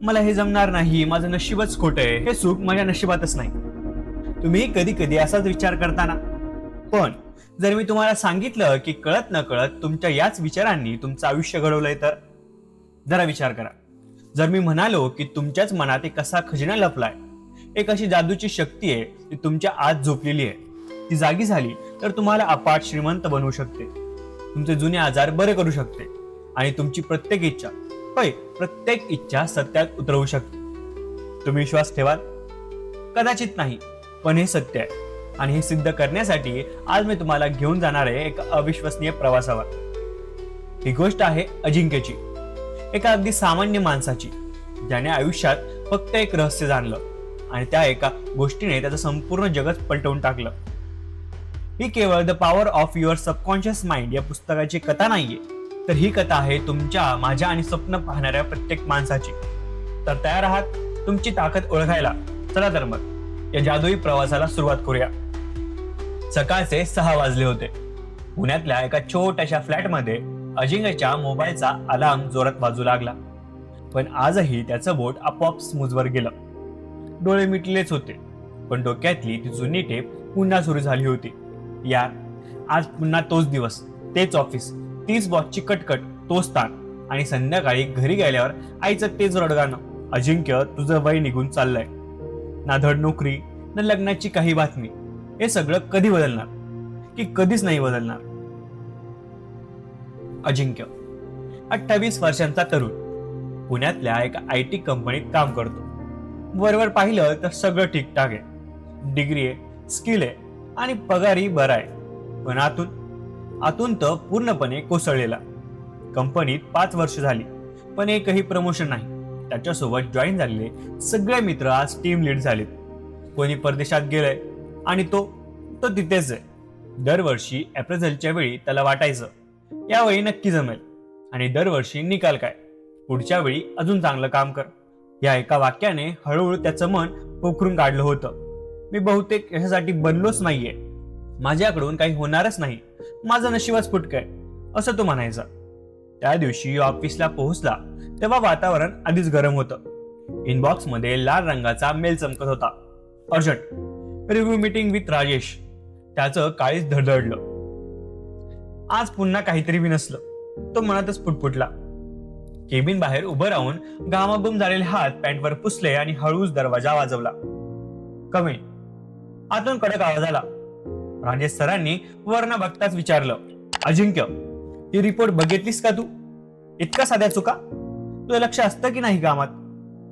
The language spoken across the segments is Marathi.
मला हे जमणार नाही, माझं नशीबच खोटं आहे, हे सुख माझ्या नशिबातच नाही. तुम्ही कधी कधी असाच विचार करता ना? पण जर मी तुम्हाला सांगितलं की कळत न कळत तुमच्या याच विचारांनी तुमचं आयुष्य घडवलंय, तर जरा विचार करा. जर मी म्हणालो की तुमच्याच मनात एक असा खजिना लपलाय, एक अशी जादूची शक्ती आहे ती तुमच्या आत झोपलेली आहे, ती जागी झाली तर तुम्हाला अफाट श्रीमंत बनवू शकते, तुमचे जुने आजार बरे करू शकते आणि तुमची प्रत्येक इच्छा, होय प्रत्येक इच्छा सत्यात उतरवू शकते. तुम्ही विश्वास ठेवाल? कदाचित नाही, पण हे सत्य आहे. आणि हे सिद्ध करण्यासाठी आज मी तुम्हाला घेऊन जाणार आहे एका अविश्वसनीय प्रवासावर. ही गोष्ट आहे अजिंक्यची, एका अगदी सामान्य माणसाची, ज्याने आयुष्यात फक्त एक रहस्य जाणलं आणि त्या एका गोष्टीने त्याचं संपूर्ण जगच पलटवून टाकलं. ही केवळ the power of your subconscious mind या पुस्तकाची कथा नाहीये, तर ही कथा आहे तुमच्या, माझ्या आणि स्वप्न पाहणाऱ्या प्रत्येक माणसाची. तर तयार आहात तुमची ताकद ओळखायला? चला तर मग या जादुई प्रवासाला सुरुवात करूया. सकाळचे 6 वाजले होते. पुण्यातल्या एका छोट्याशा फ्लॅटमध्ये अजिंक्यच्या मोबाईलचा अलार्म जोरात वाजू लागला. पण आजही त्याचं बोट आपोआप स्मूजवर गेलं. डोळे मिटलेच होते, पण डोक्यातली ती जुनी टेप पुन्हा सुरू झाली होती. यार, आज पुन्हा तोच दिवस, तेच ऑफिस, तीच बॉसची कटकट, तोच ताण आणि संध्याकाळी घरी गेल्यावर आईचं तेच रडगाणं. अजिंक्य, तुझं वय निघून चाललंय. ना धड नोकरी, ना लग्नाची काही बातमी. हे सगळं कधी बदलणार की कधीच नाही बदलणार? अजिंक्य 28 वर्षांचा तरुण, पुण्यातल्या एका IT कंपनीत काम करतो. वरवर पाहिलं तर सगळं ठीकठाक आहे, डिग्री आहे, स्किल आहे आणि पगारही बरा आहे. पण आतून तर पूर्णपणे कोसळलेला. कंपनीत 5 वर्ष झाली, पण एकही प्रमोशन नाही. त्याच्यासोबत जॉईन झालेले सगळे मित्र आज टीम लीड झालेत. कोणी परदेशात गेलंय आणि तो तिथेच आहे. दरवर्षी अप्रेझलच्या वेळी त्याला वाटायचं यावेळी नक्की जमेल, आणि दरवर्षी निकाल काय, पुढच्या वेळी अजून चांगलं काम कर. या एका वाक्याने हळूहळू त्याचं मन पोखरून काढलं होतं. मी बहुतेक यशासाठी बनलोच नाहीये, माझ्याकडून काही होणारच नाही, माझं नशीबच फुटकं आहे, असं तो म्हणायचा. त्या दिवशी ऑफिसला पोहोचला तेव्हा वातावरण आधीच गरम होतं. इनबॉक्स मध्ये लाल रंगाचा मेल चमकत होता. Urgent review meeting with Rajesh. त्याचं काळीच धडधडलं. आज पुन्हा काहीतरी बिनसलं, तो मनातच फुटफुटला. केबिन बाहेर उभं राहून घामाघूम झालेले हात पॅन्टवर पुसले आणि हळूच दरवाजा वाजवला. कमी. आतून कडक आवाज आला. राजेश सरांनी वरनं बघताच विचारलं, अजिंक्य, ही रिपोर्ट बघितलीस का तू? इतका साध्या चुका? तुझं लक्ष असतं की नाही कामात?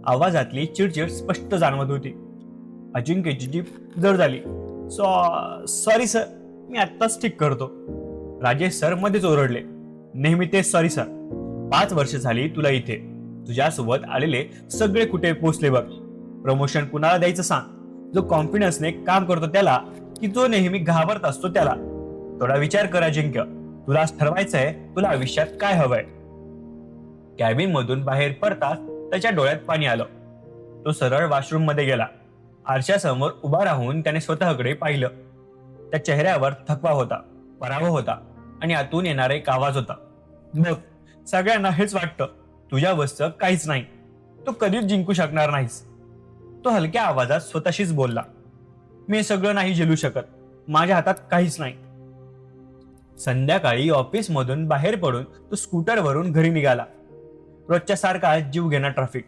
आवाजातली चिडचिड स्पष्ट जाणवत होती. अजिंक्यची जीभ जड झाली. सॉरी सर, मी आत्ताच ठीक करतो. राजेश सर मध्येच ओरडले, नेहमी तेच सॉरी सर. 5 वर्ष झाली तुला इथे, तुझ्यासोबत आलेले सगळे कुठे पोचले बघ. प्रमोशन कुणाला द्यायचं सांग? जो कॉन्फिडन्सने काम करतो त्याला, की जो नेहमी घाबरत असतो त्याला? थोडा विचार कर अजिंक्य, तुला ठरवायचंय तुला आयुष्यात काय हवंय. कॅबिन मधून बाहेर पडताच त्याच्या डोळ्यात पाणी आलं. तो सरळ वॉशरूम मध्ये गेला. आरशासमोर उभा राहून त्याने स्वतःकडे पाहिलं. त्या चेहऱ्यावर थकवा होता, पराभव होता आणि आतून येणारा एक आवाज होता, बघ, सगळ्यांना हेच वाटतं, तुझ्या वरचं काहीच नाही, तू कधीच जिंकू शकणार नाहीस. तो हलक्या आवाजात स्वतःशीच बोलला, मी हे सगळं नाही झेलू शकत, माझ्या हातात काहीच नाही. संध्याकाळी ऑफिस मधून बाहेर पडून तो स्कूटरवरून घरी निघाला. रोजच्या सारखा जीव घेणार ट्रॅफिक,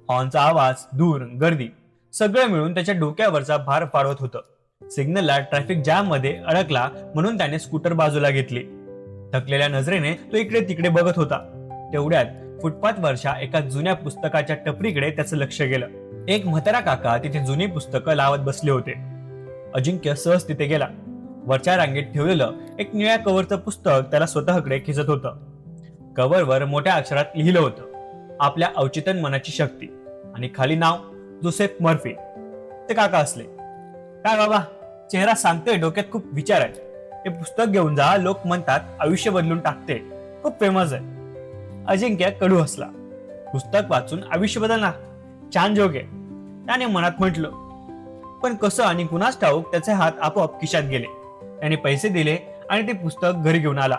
हॉर्नचा आवाज, धूर, गर्दी, सगळं मिळून त्याच्या डोक्यावरचा भार पाडवत होतं. सिग्नलला ट्रॅफिक जॅम मध्ये अडकला म्हणून त्याने स्कूटर बाजूला घेतली. थकलेल्या नजरेने तो इकडे तिकडे बघत होता. तेवढ्यात फुटपाथवरच्या एका जुन्या पुस्तकाच्या टपरीकडे त्याचं लक्ष गेलं. एक म्हातारा काका तिथे जुनी पुस्तकं लावत बसले होते. अजिंक्य सहज तिथे गेला. वरच्या रांगेत ठेवलेलं एक निळ्या कव्हरचं पुस्तक त्याला स्वतःकडे खिचत होतं. कव्हरवर मोठ्या अक्षरात लिहिलं होतं, आपल्या अवचेतन मनाची शक्ती, आणि खाली नाव जोसेफ मर्फी. ते काका असले. काय बाबा, चेहरा सांगतोय डोक्यात खूप विचार आहे. हे पुस्तक घेऊन जा, लोक म्हणतात आयुष्य बदलून टाकते, खूप फेमस आहे. अजिंक्य कडू हसला. पुस्तक वाचून आयुष्य बदलणार? छान जोक आहे, त्याने मनात म्हटलं. पण कसं आणि कुणास ठाऊक त्याचे हात आपोआप खिशात गेले. त्याने पैसे दिले आणि ते पुस्तक घरी घेऊन आला.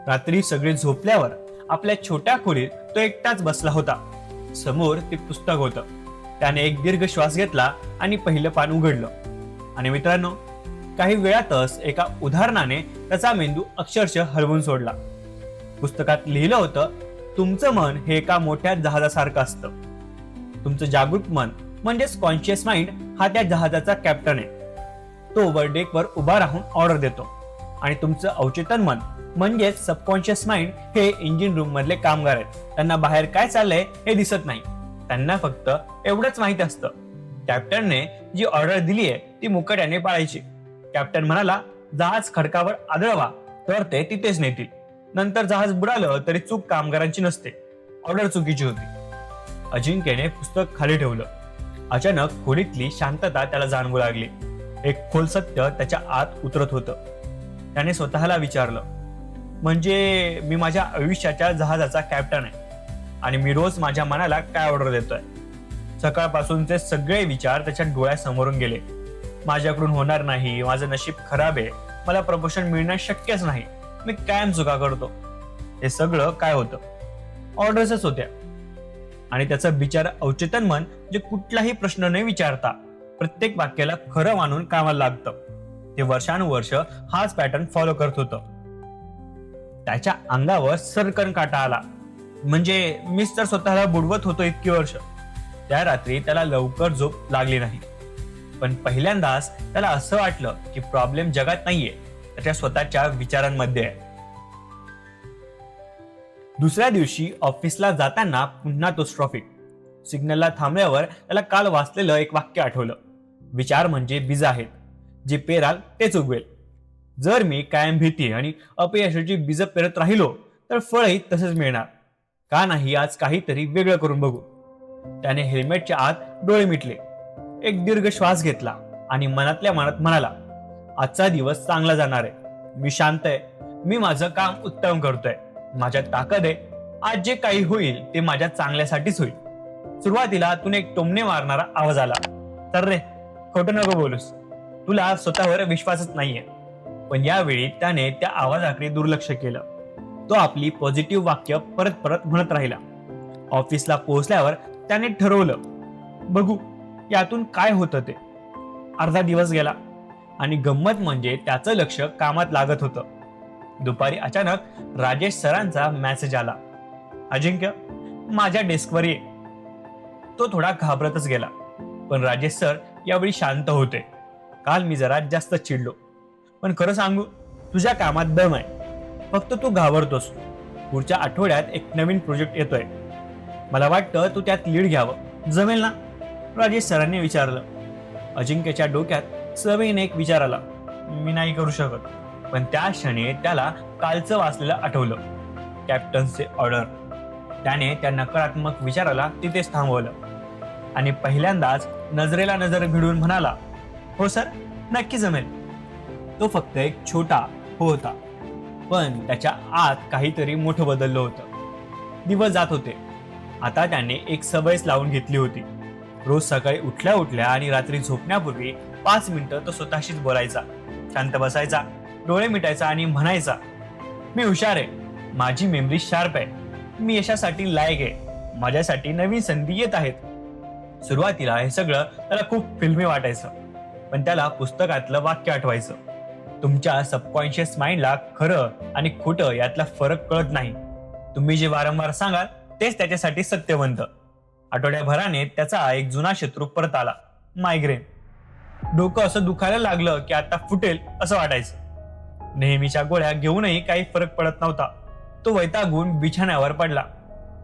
रात्री सगळे झोपल्यावर आपल्या छोट्या खोलीत तो एकटाच बसला होता. समोर ते पुस्तक होतं. त्याने एक दीर्घ श्वास घेतला आणि पहिलं पान उघडलं. आणि मित्रांनो, काही वेळातच एका उदाहरणाने त्याचा मेंदू अक्षरशः हलवून सोडला. पुस्तकात लिहिलं होतं, तुमचं मन हे एका मोठ्या जहाजासारखं असतं. तुमचं जागरूक मन म्हणजेच कॉन्शियस माइंड हा त्या जहाजाचा कॅप्टन आहे. तो वरडेकवर उभा राहून ऑर्डर देतो. आणि तुमचं अवचेतन मन म्हणजेच सबकॉन्शियस माइंड हे इंजिन रूम मधले कामगार आहेत. त्यांना बाहेर काय चाललंय हे दिसत नाही. त्यांना फक्त एवढंच माहित असतं, कॅप्टनने जी ऑर्डर दिली आहे ती मुकाट्याने पाळायची. कॅप्टन म्हणाला, जहाज खडकावर आदळवा, तर ते तिथेच नेतील. नंतर जहाज बुडालं तरी चूक कामगारांची नसते, ऑर्डर चुकीची होती. अजिंक्यने पुस्तक खाली ठेवलं. अचानक खोलीतली शांतता त्याला जाणवू लागली. एक खोल सत्य त्याच्या आत उतरत होतं. त्याने स्वतःला विचारलं, म्हणजे मी माझ्या आयुष्याच्या जहाजाचा कॅप्टन आहे आणि मी रोज माझ्या मनाला काय ऑर्डर देतोय. सकाळपासूनचे सगळे विचार त्याच्या डोळ्यासमोरून गेले. माझ्याकडून होणार नाही, माझं नशीब खराब आहे, मला प्रमोशन मिळणं शक्यच नाही, मी कायम चुका करतो. हे सगळं काय होतं? ऑर्डर्सच होत्या. आणि त्याचं बिचार अवचेतन मन जे कुठलाही प्रश्न न विचारता प्रत्येक वाक्याला खरं मानून कामाला लागतं. ते वर्षानुवर्ष हाच पॅटर्न फॉलो करत होतं. त्याच्या अंगावर सरकन काटा आला. म्हणजे मीच तर स्वतःला बुडवत होतो इतकी वर्ष. त्या रात्री त्याला लवकर झोप लागली नाही. पण पहिल्यांदाच त्याला असं वाटलं की प्रॉब्लेम जगात नाहीये, त्याच्या स्वतःच्या विचारांमध्ये आहे. दुसऱ्या दिवशी ऑफिसला जाताना पुन्हा तोच ट्रॉफिक. सिग्नलला थांबल्यावर त्याला काल वाचलेलं एक वाक्य आठवलं. विचार म्हणजे बीज आहेत, जे पेराल तेच उगवेल. जर मी कायम भीती आणि अपयशाची बीज पेरत राहिलो तर फळही तसंच मिळणार. का नाही आज काहीतरी वेगळं करून बघू. त्याने हेल्मेटच्या आत डोळे मिटले, एक दीर्घ श्वास घेतला आणि मनातल्या मनात म्हणाला, आजचा दिवस चांगला जाणार आहे. मी शांत आहे, मी माझं काम उत्तम करतोय, माझ्यात ताकद आहे. आज जे काही होईल ते माझ्या चांगल्यासाठीच होईल. सुरुवातीला आतून एक टोमणे मारणारा आवाज आला, तर रे खोटं नको बोलूस, तुला स्वतःवर विश्वासच नाहीये. पण यावेळी त्याने त्या आवाजाकडे दुर्लक्ष केलं. तो आपली पॉझिटिव्ह वाक्य परत परत म्हणत राहिला. ऑफिसला पोहोचल्यावर त्याने ठरवलं, बघू यातून काय होतं ते. अर्धा दिवस गेला आणि गंमत म्हणजे त्याचं लक्ष कामात लागत होतं. दुपारी अचानक राजेश सरांचा मेसेज आला, अजिंक्य माझ्या डेस्कवर ये. तो थोडा घाबरतच गेला. पण राजेश सर यावेळी शांत होते. काल मी जरा जास्त चिडलो, पण खरं सांगू तुझ्या कामात दम आहे, फक्त तू घाबरतोस. पुढच्या आठवड्यात एक नवीन प्रोजेक्ट येतोय, मला वाटतं तू त्यात लीड घ्यावं, जमेल ना? राजेश सरांनी विचारलं. अजिंक्यच्या डोक्यात सवयीने एक विचार आला, मी नाही करू शकत. पण त्या क्षणी त्याला कालचं वाचलेलं आठवलं, कॅप्टनचे ऑर्डर. त्याने त्या नकारात्मक विचाराला तिथेच थांबवलं आणि पहिल्यांदाच नजरेला नजर भिडून म्हणाला, हो सर, नक्की जमेल. तो फक्त एक छोटा हो होता, पण त्याच्या आत काहीतरी मोठं बदललं होतं. दिवस जात होते. आता त्याने एक सवयच लावून घेतली होती. रोज सकाळी उठल्या उठल्या आणि रात्री झोपण्यापूर्वी 5 मिनिटं तो स्वतःशीच बोलायचा. शांत बसायचा, डोळे मिटायचा आणि म्हणायचा, मी हुशार आहे, माझी मेमरी शार्प आहे, मी यशासाठी लायक आहे, माझ्यासाठी नवीन संधी येत आहेत. सुरुवातीला हे सगळं त्याला खूप फिल्मी वाटायचं, पण त्याला पुस्तकातलं वाक्य आठवायचं, तुमच्या सबकॉन्शियस माइंडला खरं आणि खोटं यातला फरक कळत नाही. तुम्ही जे वारंवार सांगाल तेच त्याच्यासाठी सत्य बनतं. आठवड्याभराने त्याचा एक जुना शत्रू परत आला, मायग्रेन. डोकं असं दुखायला लागलं की आता फुटेल असं वाटायचं. नेहमीच्या गोळ्या घेऊनही काही फरक पडत नव्हता. तो वैतागून बिछाण्यावर पडला.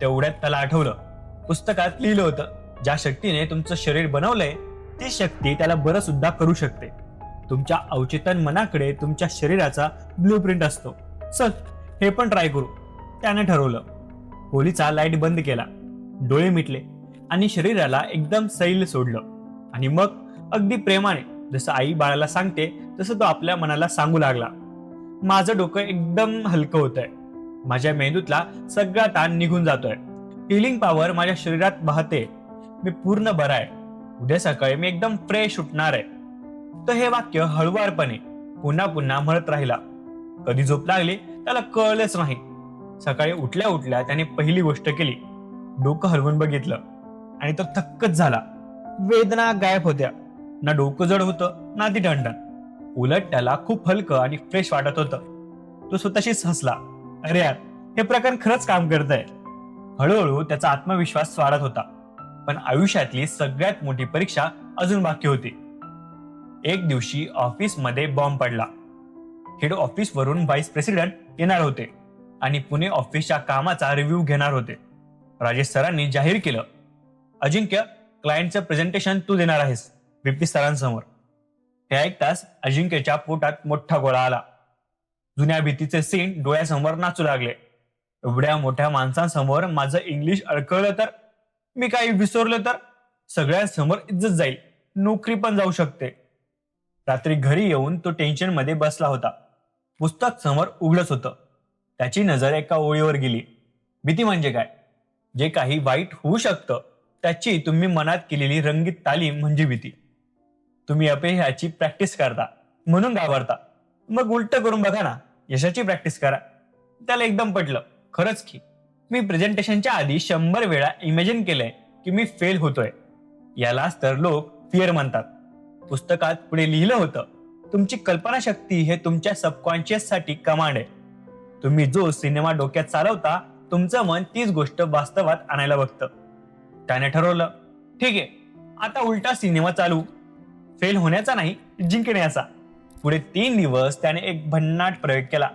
तेवढ्यात त्याला आठवलं, पुस्तकात लिहिलं होतं, ज्या शक्तीने तुमचं शरीर बनवलंय ती शक्ती त्याला बरं सुद्धा करू शकते. तुमच्या अवचेतन मनाकडे तुमच्या शरीराचा ब्लूप्रिंट असतो. चल हे पण ट्राय करू, त्याने ठरवलं. खोलीचा लाईट बंद केला, डोळे मिटले आणि शरीराला एकदम सैल सोडलं. आणि मग अगदी प्रेमाने, जसं आई बाळाला सांगते तसं तो आपल्या मनाला सांगू लागला, माझं डोकं एकदम हलकं होतंय, माझ्या मेंदूतला सगळा ताण निघून जातोय, हिलिंग पॉवर माझ्या शरीरात वाहते, मी पूर्ण बरा आहे, उद्या सकाळी मी एकदम फ्रेश उठणार आहे. तर हे वाक्य हळुवारपणे पुन्हा पुन्हा म्हणत राहिला. कधी झोप लागली त्याला कळलंच नाही. सकाळी उठल्या उठल्या त्याने पहिली गोष्ट केली, डोकं हलवून बघितलं आणि तो थक्कच झाला. वेदना गायब होत्या. ना डोकं जड होतं ना ती टणटण. उलट त्याला खूप हलकं आणि फ्रेश वाटत होतं. तो स्वतःशीच हसला. अरे यार, हे प्रकरण खरंच काम करतंय. हळूहळू त्याचा आत्मविश्वास वाढत होता. पण आयुष्यातली सगळ्यात मोठी परीक्षा अजून बाकी होती. एक दिवशी ऑफिसमध्ये बॉम्ब पडला. हेड ऑफिस वरून व्हाईस प्रेसिडेंट येणार होते आणि पुणे ऑफिसच्या कामाचा रिव्ह्यू घेणार होते. राजेश सरांनी जाहीर केलं, अजिंक्य, क्लायंटचं प्रेझेंटेशन तू देणार आहेस व्हीपी सरांसमोर. हे ऐकताच अजिंक्यच्या पोटात मोठा गोळा आला. जुन्या भीतीचे सीन डोळ्यासमोर नाचू लागले. एवढ्या मोठ्या माणसांसमोर माझं इंग्लिश अडकळलं तर, मी काही विसरलं तर, सगळ्यांसमोर इज्जत जाईल, नोकरी पण जाऊ शकते. रात्री घरी येऊन तो टेन्शन मध्ये बसला होता. पुस्तक समोर उघडच होतं. त्याची नजर एका ओळीवर गेली. भीती म्हणजे काय? जे काही वाईट होऊ शकतं त्याची तुम्ही मनात केलेली रंगीत तालीम म्हणजे भीती. तुम्ही अपयशाची प्रॅक्टिस करता म्हणून घाबरता. मग उलट करून बघा ना, यशाची प्रॅक्टिस करा. त्याला एकदम पटलं. खरंच की, मी प्रेझेंटेशनच्या आधी 100 वेळा इमॅजिन केलंय की मी फेल होतोय. यालाच तर लोक फिअर म्हणतात. पुस्तकात पुढे लिहिलं होतं, तुमची कल्पनाशक्ती हे तुमच्या सबकॉन्शियस साठी कमांड आहे. तुम्ही जो सिनेमा डोक्यात चालवता, तुमचं मन तीच गोष्ट वास्तवात आणायला बघतं. त्याने ठरवलं, ठीक आहे, आता उलटा सिनेमा चालू. फेल होण्याचा नाही, जिंकण्याचा. पुढे 3 दिवस त्याने एक भन्नाट प्रयोग केला.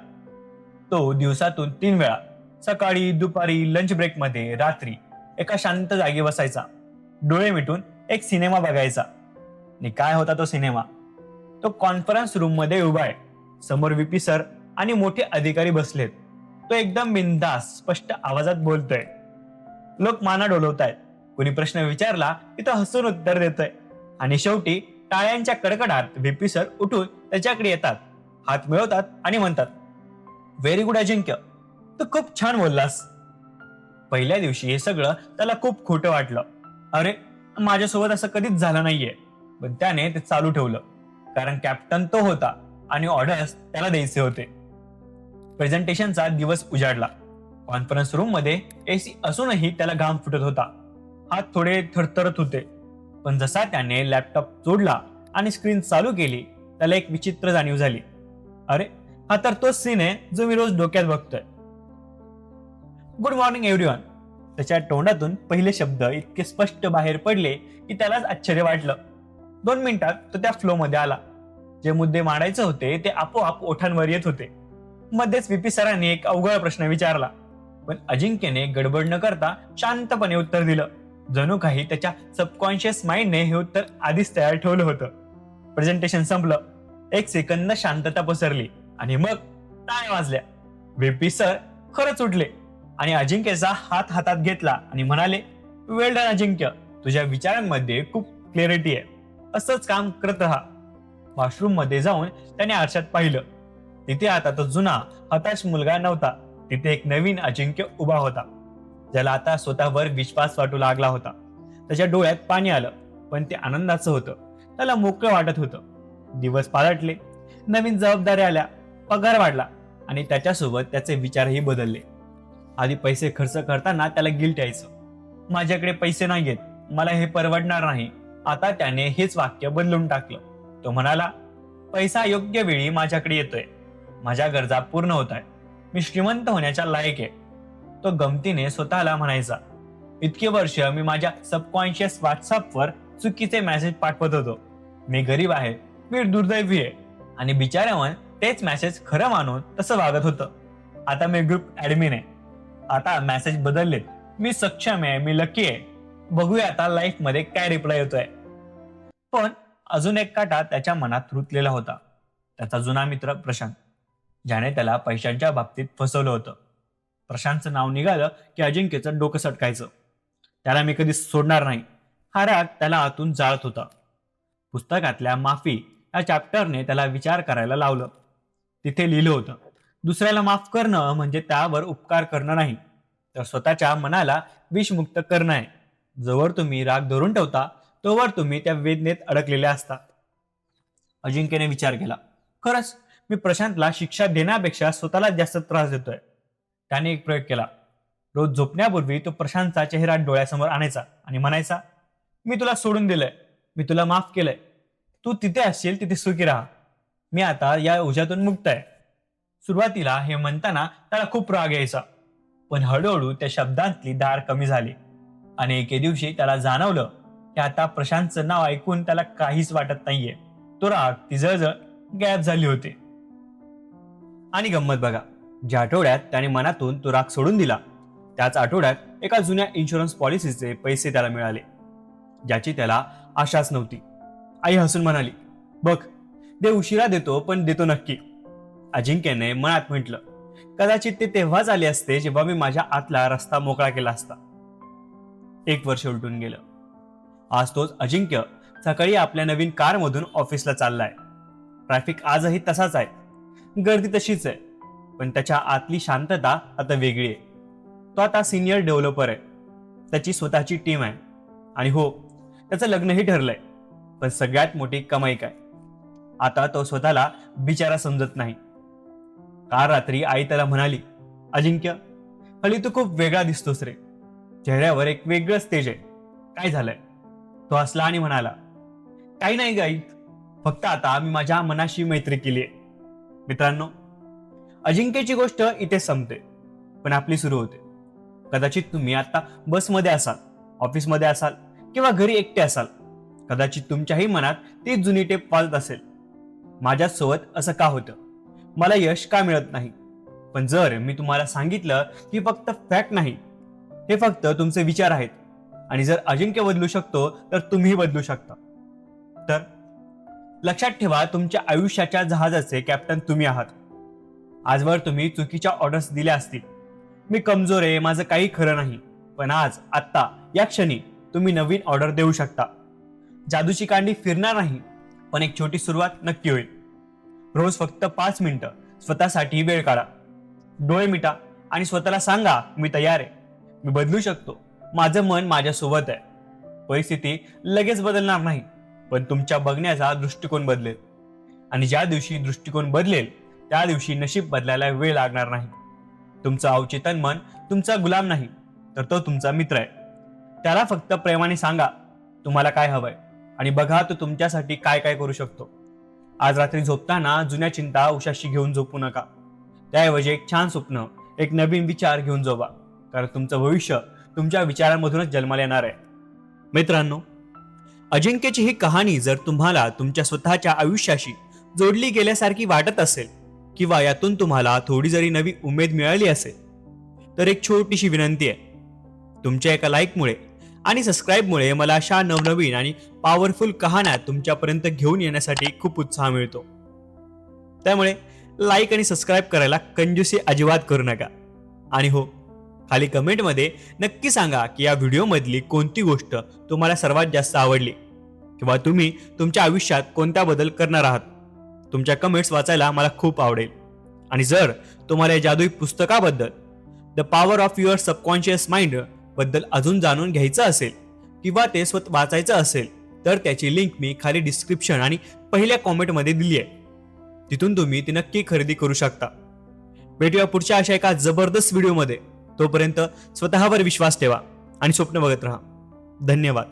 तो दिवसातून 3 वेळा, सकाळी, दुपारी, लंच ब्रेकमध्ये, रात्री, एका शांत जागी बसायचा. डोळे मिटून एक सिनेमा बघायचा. आणि काय होता तो सिनेमा? तो कॉन्फरन्स रूम मध्ये उभा आहे. समोर व्हीपी सर आणि मोठे अधिकारी बसलेत. तो एकदम बिनधास्त स्पष्ट आवाजात बोलतोय. लोक माना डोलवतायत. कोणी प्रश्न विचारला की तो हसून उत्तर देतोय. आणि शेवटी टाळ्यांच्या कडकडात व्हीपी सर उठून त्याच्याकडे येतात, हात मिळवतात आणि म्हणतात, व्हेरी गुड अजिंक्य, तू खूप छान बोललास. पहिल्या दिवशी हे सगळं त्याला खूप खोटं वाटलं. अरे, माझ्यासोबत असं कधीच झालं नाहीये. पण त्याने ते चालू ठेवलं, कारण कॅप्टन तो होता आणि ऑर्डर्स त्याला द्यायचे होते. प्रेझेंटेशनचा दिवस उजाडला. कॉन्फरन्स रूम मध्ये एसी असूनही त्याला घाम फुटत होता. हात थोडे थरथरत होते. पण जसा त्याने लॅपटॉप जोडला आणि स्क्रीन चालू केली, त्याला एक विचित्र जाणीव झाली. अरे, हा तर तोच सीन आहे जो मी रोज डोक्यात बघतोय. Good morning everyone. त्याच्या तोंडातून पहिले शब्द इतके स्पष्ट बाहेर पडले की त्यालाच आश्चर्य वाटलं. 2 मिनिटात तो त्या फ्लो मध्ये आला. जे मुद्दे मांडायचे होते ते आपोआप ओठांवर येत होते. मध्येच व्हीपी सरांनी एक अवघड प्रश्न विचारला, पण अजिंक्यने गडबड न करता शांतपणे उत्तर दिलं. जणू काही त्याच्या सबकॉन्शियस माइंडने हे उत्तर आधीच तयार ठेवलं होतं. प्रेझेंटेशन संपलं. 1 सेकंद शांतता पसरली आणि मग टाळ्या वाजल्या. व्हीपी सर खरंच उठले आणि अजिंक्यचा हात हातात घेतला आणि म्हणाले, वेल डन अजिंक्य, तुझ्या विचारांमध्ये खूप क्लॅरिटी आहे. असंच काम करत राहा. वॉशरूम मध्ये जाऊन त्याने आरशात पाहिलं. तिथे आता तो जुना हताश मुलगा नव्हता. तिथे एक नवीन अजिंक्य उभा होता, ज्याला आता स्वतःवर विश्वास वाटू लागला होता. त्याच्या डोळ्यात पाणी आलं, पण ते आनंदाचं होतं. त्याला मोकळं वाटत होतं. दिवस पालटले, नवीन जबाबदाऱ्या आल्या, पगार वाढला आणि त्याच्यासोबत त्याचे विचारही बदलले. आधी पैसे खर्च करताना त्याला गिल्ट यायचं, माझ्याकडे पैसे नाहीयेत, मला हे परवडणार नाही. आता त्याने हेच वाक्य बदलून टाकलं. तो म्हणाला, पैसा योग्य वेळी माझ्याकडे येतोय, माझ्या गरजा पूर्ण होत आहेत, मी श्रीमंत होण्याच्या लायक आहे. तो गमतीने स्वतःला म्हणायचा, इतके वर्ष मी माझ्या सबकॉन्शियस व्हॉट्सअपवर चुकीचे मेसेज पाठवत होतो. मी गरीब आहे, मी दुर्दैवी आहे. आणि बिचाऱ्यावर तेच मेसेज खरं मानून तसं वागत होतं. आता मी ग्रुप ऍडमिन आहे. आता मेसेज बदललेत, मी सक्षम आहे, मी लकी आहे. बघूया आता लाईफ मध्ये काय रिप्लाय येतोय. पण अजून एक काटा त्याच्या मनात रुतलेला होता. त्याचा जुना मित्र प्रशांत, ज्याने त्याला पैशांच्या बाबतीत फसवलं होतं. प्रशांतचं नाव निघालं की अजिंक्यचं डोकं सटकायचं. त्याला मी कधी सोडणार नाही, हा राग त्याला आतून जाळत होता. पुस्तकातल्या माफी या चॅप्टरने त्याला विचार करायला लावलं. तिथे लिहिलं होतं, दुसऱ्याला माफ करणं म्हणजे त्यावर उपकार करणं नाही, तर स्वतःच्या मनाला विषमुक्त करणं आहे. जोवर तुम्ही राग धरून ठेवता तोवर तुम्ही त्या वेदनेत अडकलेले असता. अजिंक्यने विचार केला, खरंच मी प्रशांतला शिक्षा देण्यापेक्षा स्वतःला जास्त त्रास देतोय. त्याने एक प्रयोग केला. रोज झोपण्यापूर्वी तो प्रशांतचा चेहरा डोळ्यासमोर आणायचा आणि म्हणायचा, मी तुला सोडून दिलंय, मी तुला माफ केलंय, तू तिथे असशील तिथे सुखी राहा, मी आता या ओझ्यातून मुक्त आहे. सुरुवातीला हे म्हणताना त्याला खूप राग यायचा, पण हळूहळू त्या शब्दांतली धार कमी झाली आणि एके दिवशी त्याला जाणवलं की आता प्रशांतचं नाव ऐकून त्याला काहीच वाटत नाहीये. तो राग, ती जळजळ गायब झाली होती. आणि गंमत बघा, ज्या आठवड्यात त्याने मनातून तो राग सोडून दिला त्याच आठवड्यात एका जुन्या इन्शुरन्स पॉलिसीचे पैसे त्याला मिळाले, ज्याची त्याला आशाच नव्हती. आई हसून म्हणाली, बघ, देव उशिरा देतो पण देतो नक्की. अजिंक्यने मनात म्हटलं, कदाचित ते तेव्हाच आले असते जेव्हा मी माझ्या आतला रस्ता मोकळा केला असता. 1 वर्ष उलटून गेलं. आज तोच अजिंक्य सकाळी आपल्या नवीन कारमधून ऑफिसला चाललाय. ट्रॅफिक आजही तसाच आहे, गर्दी तशीच आहे, पण त्याच्या आतली शांतता आता वेगळी आहे. तो आता सिनियर डेव्हलपर आहे, त्याची स्वतःची टीम आहे आणि हो, त्याचं लग्नही ठरलंय. पण सगळ्यात मोठी कमाई काय, आता तो स्वतःला बिचारा समजत नाही. काल रात्री आई त्याला म्हणाली, अजिंक्य, हल्ली तू खूप वेगळा दिसतोस रे, चेहऱ्यावर एक वेगळंच तेज आहे, काय झालंय? तो हसला आणि म्हणाला, काही नाही गाई, फक्त आता मी माझ्या मनाशी मैत्री केली आहे. मित्रांनो, अजिंक्यची गोष्ट इथे संपते, पण आपली सुरू होते. कदाचित तुम्ही आता बसमध्ये असाल, ऑफिसमध्ये असाल किंवा घरी एकटे असाल. कदाचित तुमच्याही मनात ती जुनी टेप वाजत असेल, माझ्यासोबत असं का होतं, मला यश का मिळत नाही. पण जर मी तुम्हाला सांगितलं की फक्त फॅक्ट नाही, हे फक्त तुमचे विचार आहेत, आणि जर अजिंक्य बदलू शकतो तर तुम्ही बदलू शकता. तर लक्षात ठेवा, तुमच्या आयुष्याच्या जहाजाचे कॅप्टन तुम्ही आहात. आजवर तुम्ही चुकीच्या ऑर्डर्स दिल्या असतील, मी कमजोर आहे, माझं काही खरं नाही. पण आज, आत्ता, या क्षणी तुम्ही नवीन ऑर्डर देऊ शकता. जादूची कांडी फिरणार नाही, पण एक छोटी सुरुवात नक्की होईल. रोज फक्त 5 मिनिटं स्वतःसाठी वेळ काढा. डोळे मिटा आणि स्वतःला सांगा, मी तयार आहे, मी बदलू शकतो, माझं मन माझ्यासोबत आहे. परिस्थिती लगेच बदलणार नाही, पण तुमच्या बघण्याचा दृष्टिकोन बदलेल. आणि ज्या दिवशी दृष्टिकोन बदलेल त्या दिवशी नशीब बदलायला वेळ लागणार नाही. तुमचं अवचेतन मन तुमचा गुलाम नाही, तर तो तुमचा मित्र आहे. त्याला फक्त प्रेमाने सांगा तुम्हाला काय हवंय, आणि बघा तो तुमच्यासाठी काय काय करू शकतो. आज रात्री झोपताना जुन्या चिंता उशाशी घेऊन झोपू नका. त्याऐवजी एक छान स्वप्न, एक नवीन विचार घेऊन झोपा, कारण तुमचं भविष्य तुमच्या विचारांमधूनच जन्माला येणार आहे. मित्रांनो, अजिंक्यची ही कहाणी जर तुम्हाला तुमच्या स्वतःच्या आयुष्याशी जोडली गेल्यासारखी वाटत असेल, किंवा यातून तुम्हाला थोडी जरी नवी उमेद मिळाली असेल, तर एक छोटीशी विनंती आहे. तुमच्या एका लाईकमुळे आणि सबस्क्राईबमुळे मला अशा नवनवीन आणि पॉवरफुल कहाण्या तुमच्यापर्यंत घेऊन येण्यासाठी खूप उत्साह मिळतो. त्यामुळे लाईक आणि सबस्क्राईब करायला कंजूसी अजिबात करू नका. आणि हो, खाली कमेंटमध्ये नक्की सांगा की या व्हिडिओमधली कोणती गोष्ट तुम्हाला सर्वात जास्त आवडली, किंवा तुम्ही तुमच्या आयुष्यात कोणता बदल करणार आहात. तुमच्या कमेंट्स वाचायला मला खूप आवडेल. आणि जर तुम्हाला या जादुई पुस्तकाबद्दल, the power of your subconscious mind बद्दल अजून जाणून घ्यायचं असेल, किंवा ते स्वतः वाचायचं असेल, तर त्याची लिंक मी खाली डिस्क्रिप्शन आणि पहिल्या कॉमेंटमध्ये दिली आहे. तिथून तुम्ही ती नक्की खरेदी करू शकता. भेटूया पुढच्या अशा एका जबरदस्त व्हिडिओमध्ये. तोपर्यंत स्वतःवर विश्वास ठेवा आणि स्वप्न बघत राहा. धन्यवाद.